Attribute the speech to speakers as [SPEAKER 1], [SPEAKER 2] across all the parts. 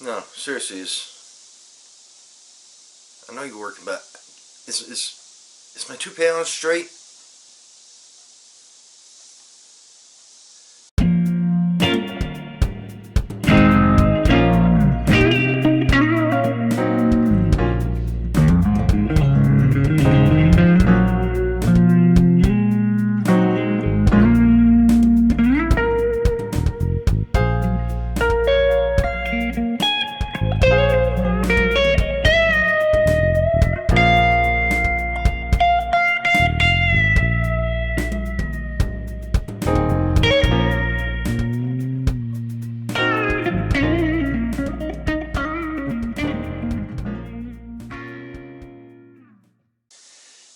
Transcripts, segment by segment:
[SPEAKER 1] No, seriously, I know you're working, but is my toupee on straight?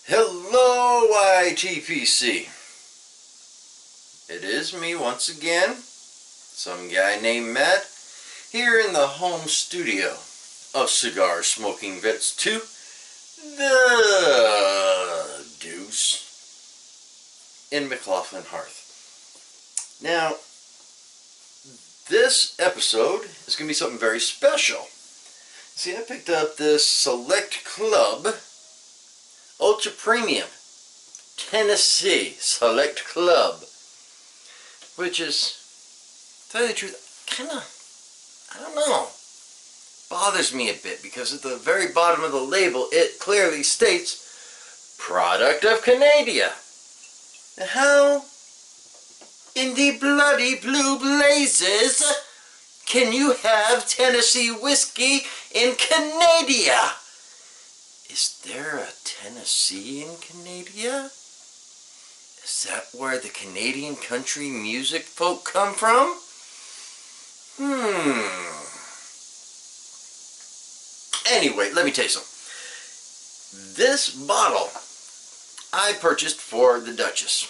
[SPEAKER 1] Hello, ITPC. It is me once again, some guy named Matt, here in the home studio of Cigar Smoking Vets 2, The Deuce, in McLaughlin Hearth. Now, this episode is going to be something very special. See, I picked up this Select Club Ultra Premium Tennessee Select Club, which is, to tell you the truth, I don't know, bothers me a bit, because at the very bottom of the label it clearly states product of Canada. Now, how in the bloody blue blazes can you have Tennessee whiskey in Canada? Is there a Tennessee in Canada? Is that where the Canadian country music folk come from? Anyway, let me tell you something. This bottle I purchased for the Duchess.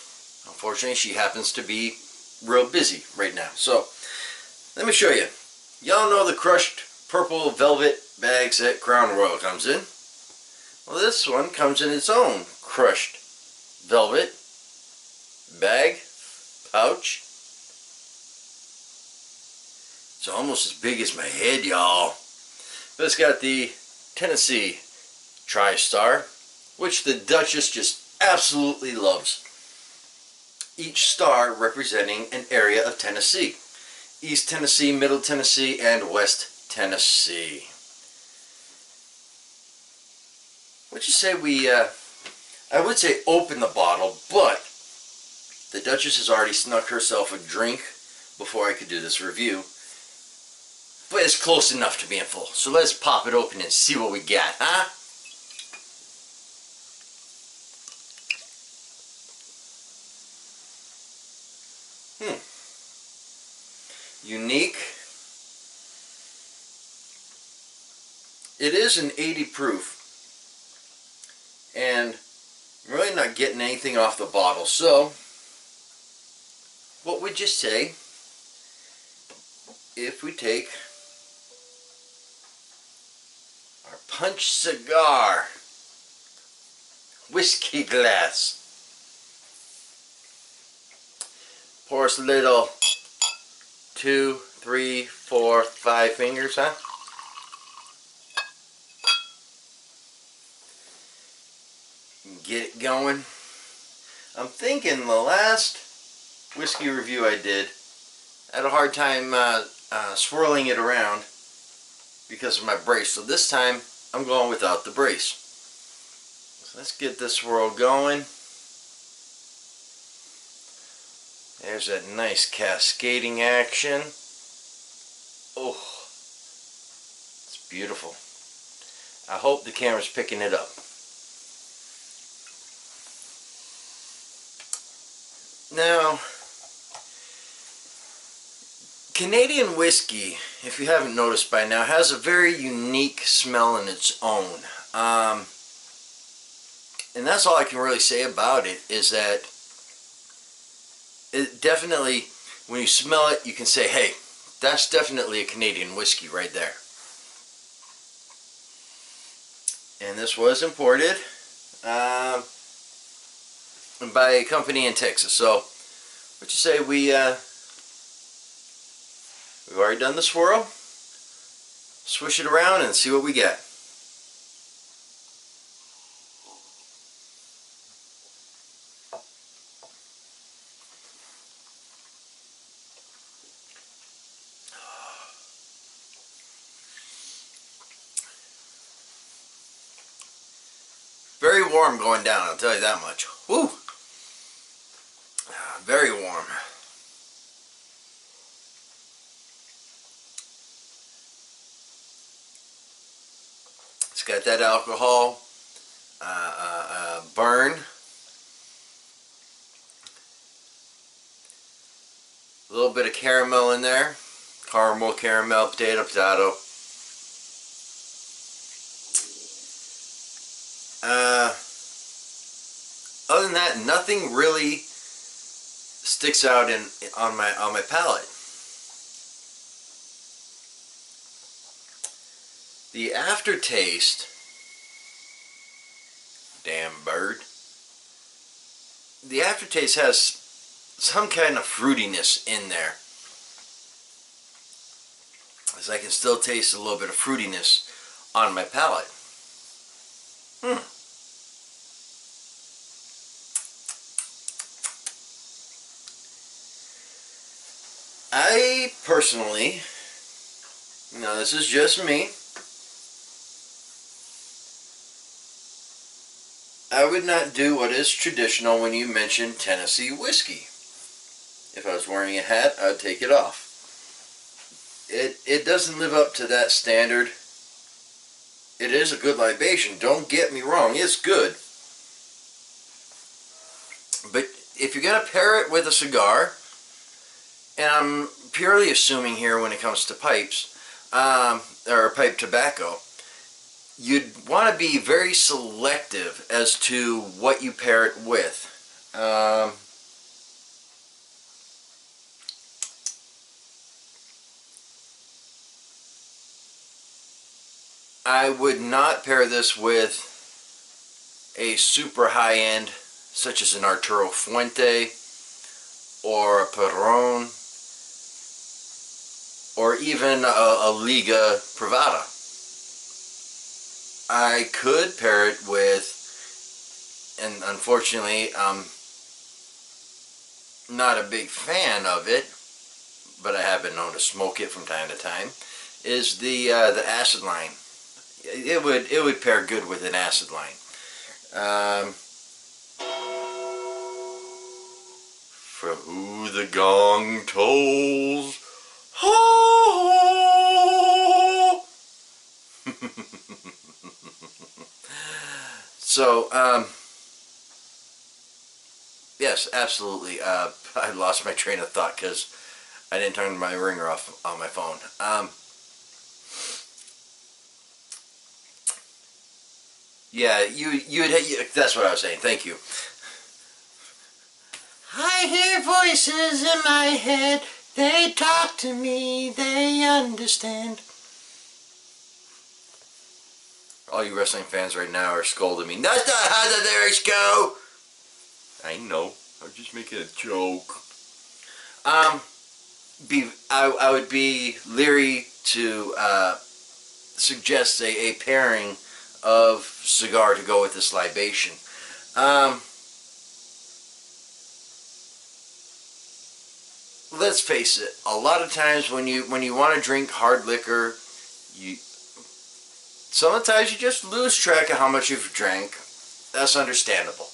[SPEAKER 1] Unfortunately, she happens to be real busy right now. So, let me show you. Y'all know the crushed purple velvet bags that Crown Royal comes in. Well, this one comes in its own crushed velvet bag, pouch. It's almost as big as my head, y'all. But it's got the Tennessee TriStar, which the Duchess just absolutely loves. Each star representing an area of Tennessee. East Tennessee, Middle Tennessee, and West Tennessee. What'd you say we, I would say open the bottle, but the Duchess has already snuck herself a drink before I could do this review. But it's close enough to being full. So let's pop it open and see what we got, huh? Unique. It is an 80 proof. And I'm really not getting anything off the bottle. So, what would you say if we take our Punch Cigar whiskey glass, pour us a little 2, 3, 4, 5 fingers, huh? Get it going. I'm thinking the last whiskey review I did, I had a hard time swirling it around because of my brace. So this time I'm going without the brace. So let's get this swirl going. There's that nice cascading action. Oh, it's beautiful. I hope the camera's picking it up. Now, Canadian whiskey, if you haven't noticed by now, has a very unique smell in its own. And that's all I can really say about it, is that it definitely, when you smell it, you can say, hey, that's definitely a Canadian whiskey right there. And this was imported by a company in Texas. So, what you say we've already done the swirl. Swish it around and see what we get. Very warm going down, I'll tell you that much. Woo! Very warm. It's got that alcohol burn. A little bit of caramel in there. Caramel, potato, potato. Other than that, nothing really sticks out on my palate. The aftertaste, damn bird. The aftertaste has some kind of fruitiness in there. As I can still taste a little bit of fruitiness on my palate. I personally, now this is just me, I would not do what is traditional when you mention Tennessee whiskey. If I was wearing a hat, I would take it off. It doesn't live up to that standard. It is a good libation, don't get me wrong, it's good. But if you're going to pair it with a cigar, and I'm purely assuming here when it comes to pipes, or pipe tobacco, you'd want to be very selective as to what you pair it with. I would not pair this with a super high-end, such as an Arturo Fuente, or a Perón, or even a Liga Privada. I could pair it with, and unfortunately I'm not a big fan of it, but I have been known to smoke it from time to time, is the acid line. It would pair good with an acid line. For who the gong tolls, ho! So, yes, absolutely. I lost my train of thought because I didn't turn my ringer off on my phone. Yeah, that's what I was saying. Thank you. I hear voices in my head. They talk to me. They understand. All you wrestling fans right now are scolding me. That's not how the lyrics go. I know. I'm just making a joke. I would be leery to suggest a pairing of cigar to go with this libation. Let's face it. A lot of times when you want to drink hard liquor, sometimes you just lose track of how much you've drank. That's understandable.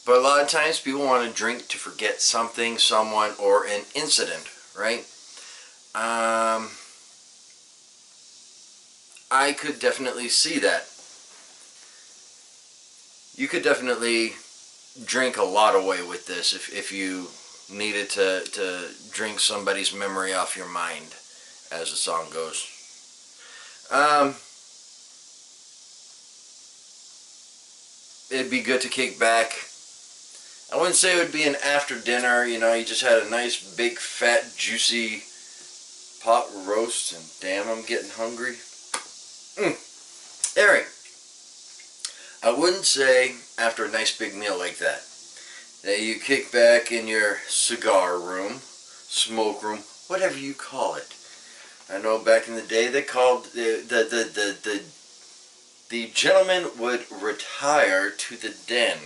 [SPEAKER 1] But a lot of times people want to drink to forget something, someone, or an incident, right? I could definitely see that. You could definitely drink a lot away with this if you needed to drink somebody's memory off your mind, as the song goes. It'd be good to kick back. I wouldn't say it would be an after dinner, you know, you just had a nice big fat juicy pot roast, and damn, I'm getting hungry. Eric, I wouldn't say after a nice big meal like that. that you kick back in your cigar room, smoke room, whatever you call it. I know back in the day they called the gentleman would retire to the den.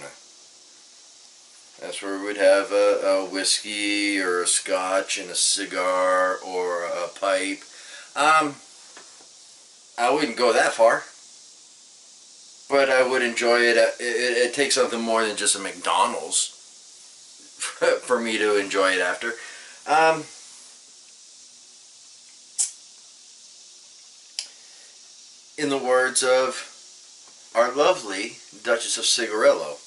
[SPEAKER 1] That's where we would have a whiskey or a scotch and a cigar or a pipe. I wouldn't go that far, but I would enjoy it. It takes something more than just a McDonald's for me to enjoy it after. In the words of our lovely Duchess of Cigarillo,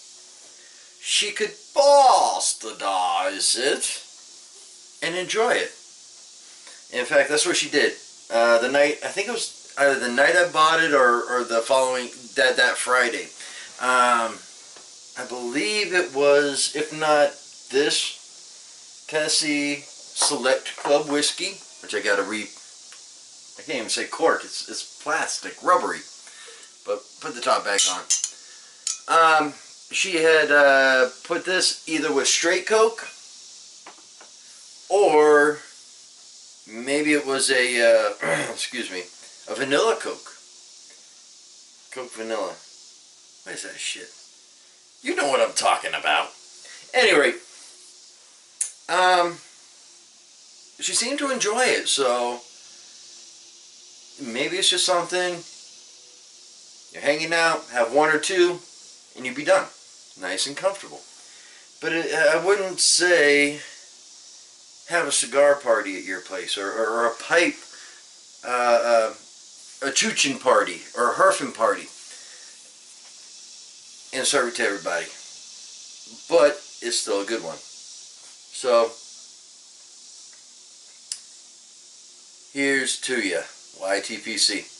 [SPEAKER 1] she could bastardize it and enjoy it. In fact, that's what she did. The night, I think it was either the night I bought it or the following, that Friday. I believe it was, if not this, Tennessee Select Club whiskey, which I got to I can't even say cork, it's plastic, rubbery. But put the top back on. She had put this either with straight Coke, or maybe it was a, excuse me, a vanilla Coke. Coke vanilla. What is that shit? You know what I'm talking about. Anyway, she seemed to enjoy it, so maybe it's just something. You're hanging out, have one or two, and you'd be done. Nice and comfortable. But I wouldn't say have a cigar party at your place, or a pipe, a chuchin party, or a herfing party, and serve it to everybody. But it's still a good one. So, here's to ya, YTPC.